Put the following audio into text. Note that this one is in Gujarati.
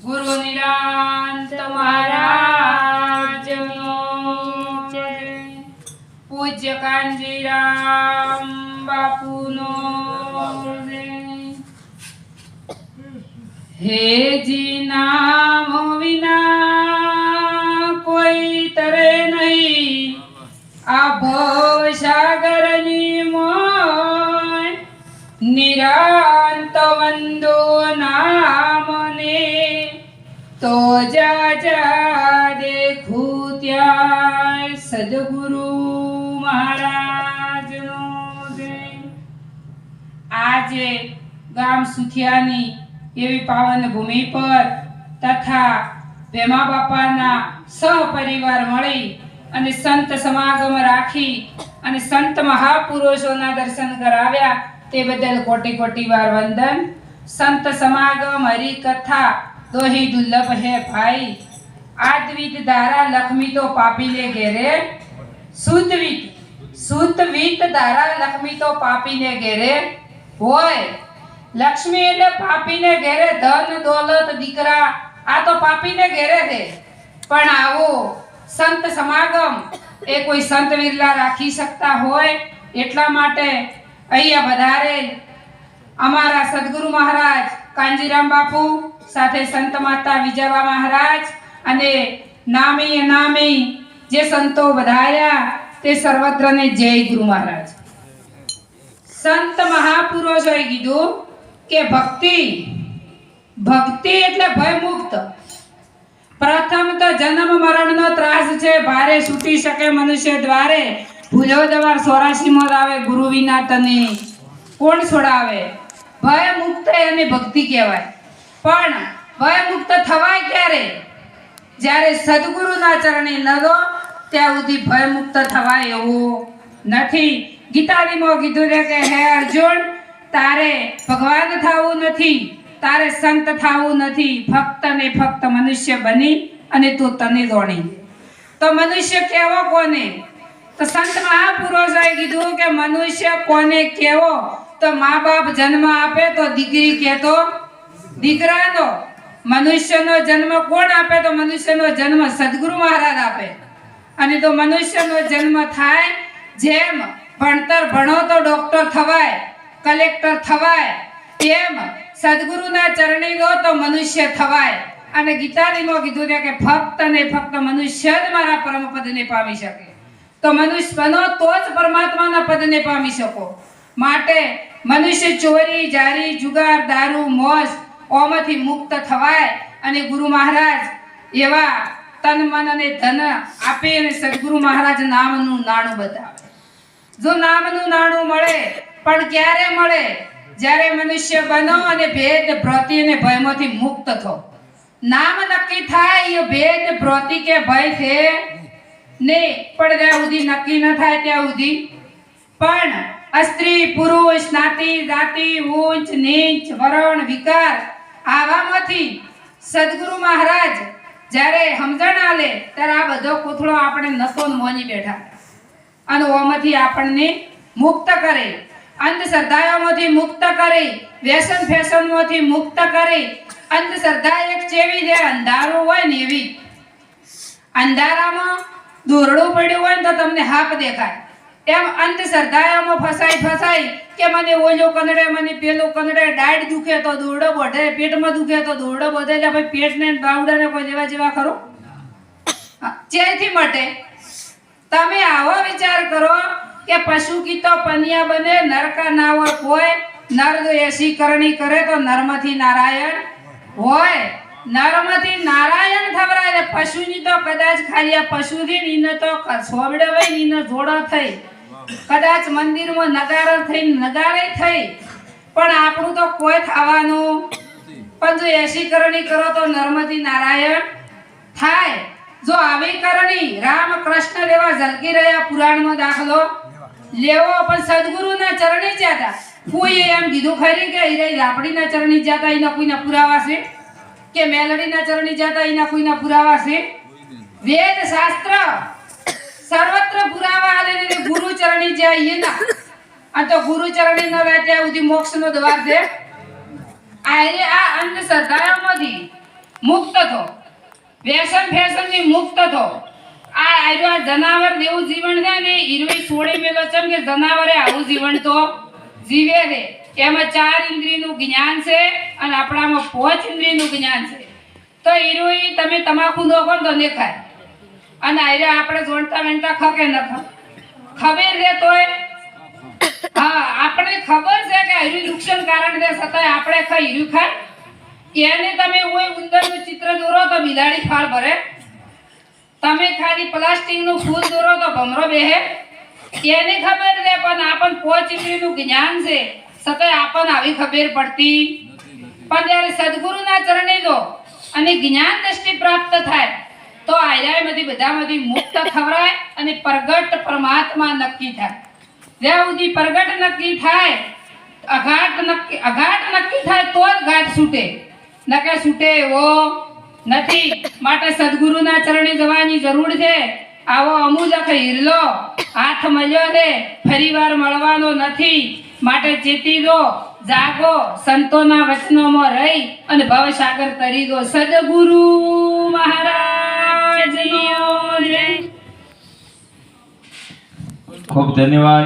ગુરુ નિરાંત મહારાજ પૂજ્ય કાંજીરામ બાપુનો હેજી નામ વિના કોઈ તરે નહીં આ ભવ સાગરની મોય નિરાંત વંદો નામને તો જા જા દેખું ત્યાં સદગુરુ મહારાજનો જય. આજે ગામ સુથિયાની એવી પાવન ભૂમિ પર તથા ભેમા બાપાના સહપરિવાર મળી અને સંત સમાગમ રાખી અને સંત મહાપુરુષોના દર્શન કરાવ્યા તે બદલ કોટી કોટી વાર વંદન. સંત સમાગમ હરિકથા દોહી દુર્લભ હે ભાઈ. આદ્વિત ધારા લક્ષ્મી તો પાપીને ઘેરે સુતવીત ધારા લક્ષ્મી તો પાપીને ઘેરે હોય. લક્ષ્મી એટલે પાપીને ઘેરે ધન દોલત દીકરા આ તો પાપીને ઘેરે છે. પણ આવો સંત સમાગમ એ કોઈ સંત વિરલા રાખી શકતા હોય એટલા માટે અહીંયા વધારે અમારા સદગુરુ મહારાજ કાંજીરામ બાપુ સાથે સંત માતા વિજયબા મહારાજ અને નામી અનામી જે સંતો વધાર્યા તે સર્વત્રને જય ગુરુ મહારાજ. સંત મહાપુરુષોએ કીધું કે ભક્તિ એટલે ભય મુક્ત. પ્રથમ તો જન્મ મરણનો ત્રાસ છે ભારે છૂટી શકે મનુષ્ય દ્વારે. ભૂલો દવાર 84 માં આવે ગુરુ વિના તને કોણ છોડાવે. ભય મુક્ત એને ભક્તિ કહેવાય. પણ ભય મુક્ત થવાય ક્યારે? જ્યારે સદગુરુના ચરણે લગો ત્યાં સુધી ભય મુક્ત થવાય એવું નથી. ગીતાજીમાં કીધું છે કે હે અર્જુન તારે ભગવાન થવું નથી, તારે સંત થવું નથી, ફક્ત ને ફક્ત મનુષ્ય બની અને તું તને દોણી. તો મનુષ્ય કેવો કોને? તો સંત મહાપુરુષોએ કીધું કે મનુષ્ય કોને કેવો? તો મા બાપ જન્મ આપે તો દીકરી કહેતો દીકરાનો. મનુષ્યનો જન્મ કોણ આપે? તો મનુષ્યનો જન્મ સદગુરુ મહારાજ આપે. અને તો મનુષ્યનો જન્મ થાય જેમ ભણતર ભણો તો ડોક્ટર થવાય, કલેક્ટર થવાય, તેમ સદગુરુના ચરણે લો તો મનુષ્ય થવાય. અને ગીતાજીમાં કીધું છે કે ફક્ત ને ફક્ત મનુષ્ય જ મારા પરમ પદને પામી શકે. તો મનુષ્ય બનો તો જ પરમાત્માના પદને પામી શકો. માટે મનુષ્ય ચોરી જારી જુગાર દારૂ મોજ ઓમાંથી મુક્ત થવાય. અને ગુરુ મહારાજ એવા તન મન અને ધન આપે અને સદગુરુ મહારાજ નામનું નાણું બતાવે. જો નામનું નાણું મળે પણ ક્યારે મળે? જ્યારે મનુષ્ય બનો અને ભેદ ભ્રાંતિ અને ભયમાંથી મુક્ત થો. નામ નક્કી થાય એ ભેદ ભ્રાંતિ કે ભય છે ને પણ જ્યાં સુધી નક્કી ન થાય ત્યાં સુધી પણ સ્ત્રી પુરુષ જ્ઞાતિ જાતિ ઊંચ નીચ વરણ વિકાર આવામાંથી સદગુરુ મહારાજ જ્યારે સમજણ આલે ત્યારે આ બધો કોથળો આપણે નસો મોની બેઠા અને ઓમાંથી આપણને મુક્ત કરે. અંધશ્રદ્ધાઓમાંથી મુક્ત કરે, વ્યસન ફેશનમાંથી મુક્ત કરે. અંધશ્રદ્ધા એક ચેવી છે અંધારું હોય ને એવી. અંધારામાં દોરડું પડ્યું હોય ને તો તમને હાપ દેખાય. એમ અંધશ્રદ્ધાઓમાં ફસાઈ કે મને ઓલો કનડે મને પેલું કનડે, દાઢ દુખે તો દોરડો બોધે, પેટમાં દુખે તો દોરડો બોધે. એટલે ભાઈ પેટને બાવડાને કોઈ જેવા ખરો ચેથી મટે? તમે આવો વિચાર કરો કે પશુ કી તો પનિયા બને નરકા ના હોય કોઈ. નર જો એસી કરણી કરે તો નરમાંથી નારાયણ હોય. નરમાંથી નારાયણ થવરાય. પશુની તો કદાચ ખાલી આ પશુથી નીને તો સોબડે હોય નીનો જોડો થઈ, કદાચ મંદિરમાં નગારા થઈ નગારે થઈ, પણ આપણું તો કોઈ થવાનું. પણ જો એસી કરણી કરો તો નરમાંથી નારાયણ થાય. જો આવી કરણી રામ કૃષ્ણ લેવા ઝલકી રહ્યા પુરાણમાં દાખલો લેવો. પણ સદગુરુના ચરણે જાતા કોઈ એમ કીધું ખરી કે હીરે આપણીના ચરણે જાતા એના કોઈના પુરાવા છે? કે મેલડીના ચરણે જાતા એના કોઈના પુરાવા છે? વેદ શાસ્ત્ર સર્વત્ર પુરાવા આલે ને ગુરુ ચરણે જાય એના. આ તો ગુરુ ચરણે ન રહે ત્યાં સુધી મોક્ષનો દ્વાર છે. આ અંધશ્રદ્ધાઓમાંથી મુક્ત થો, વ્યસન ફેશનથી મુક્ત થો. આ જનાવર જેવું જીવન છે ને ઈરવી છોડી મેલો ચમ કે જનાવરે આવું જીવન તો જીવે છે. એમાં 4 ઇન્દ્રિયનું જ્ઞાન છે અને આપણામાં 5 ઇન્દ્રિયનું જ્ઞાન છે. તો ઈરવી તમે તમાકુ નોખો તો ને ખાય અને આયરે આપણે જોડતા વેણતા ખકે ન ખબર છે તોય હા આપણે ખબર છે કે ઈરવી નુકસાન કારણ છે છતાંય આપણે ખાઈ ઈરવી ખાય. એને તમે કોઈ ઉંદરનું ચિત્ર દોરો તો બિલાડી ફાળ ભરે, તમે ખાલી પ્લાસ્ટિકનું ફૂલ દોરો તો ભમરો બેહે. એને ખબર છે પણ આપણ 5 ઇન્દ્રિયનું જ્ઞાન છે છતાંય આપણને આવી ખબર પડતી. પણ જ્યારે સદગુરુના ચરણે જો અને જ્ઞાન દ્રષ્ટિ પ્રાપ્ત થાય તો આયરામાંથી બધામાંથી મુક્ત ખવરાય અને પ્રગટ પરમાત્મા નક્કી થાય. જ્યાં સુધી પ્રગટ નક્કી થાય, અઘાટ નક્કી થાય તો જ ઘાટ છૂટે, નકે છૂટે એવો નથી. માટે સદગુરુના ચરણે જવાની જરૂર છે. આવો અમૂલક હીરલો હાથ મળ્યો છે, ફરીવાર મળવાનો નથી. માટે ચેતી દો, જાગો, સંતોના વચનોમાં રહી અને ભવસાગર તરી દો. સદગુરુ મહારાજનો જય. ખૂબ ધન્યવાદ.